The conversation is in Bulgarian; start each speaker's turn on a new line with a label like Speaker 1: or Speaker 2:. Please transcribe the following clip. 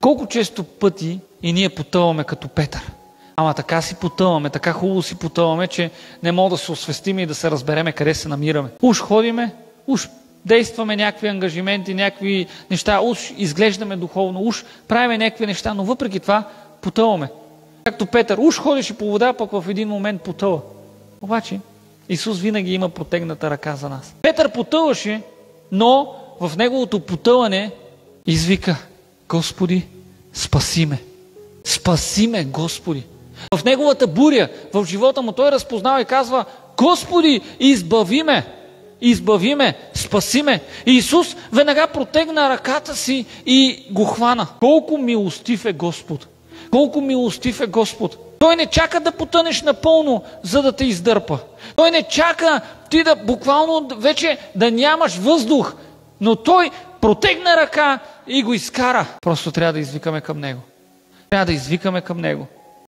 Speaker 1: Колко често пъти и ние потъваме като Петър. Ама така си потъваме, така хубаво си потъваме, че не мога да се освестиме и да се разбереме къде се намираме. Уж ходиме, уж действаме някакви ангажименти, някакви неща, уж изглеждаме духовно, уж правиме някакви неща, но въпреки това потъваме. Както Петър, уж ходеше по вода, пък в един момент потъва. Обаче Исус винаги има протегната ръка за нас. Петър потъваше, но в неговото потъване извика: Господи, спаси ме! Спаси ме, Господи! В неговата буря, в живота му, той разпознава и казва: Господи, избави ме! Избави ме, спаси ме. И Исус веднага протегна ръката си и го хвана. Колко милостив е Господ! Колко милостив е Господ! Той не чака да потънеш напълно, за да те издърпа. Той не чака ти да буквално вече да нямаш въздух, но Той протегна ръка и го изкара. Просто трябва да извикаме към Него. Трябва да извикаме към Него.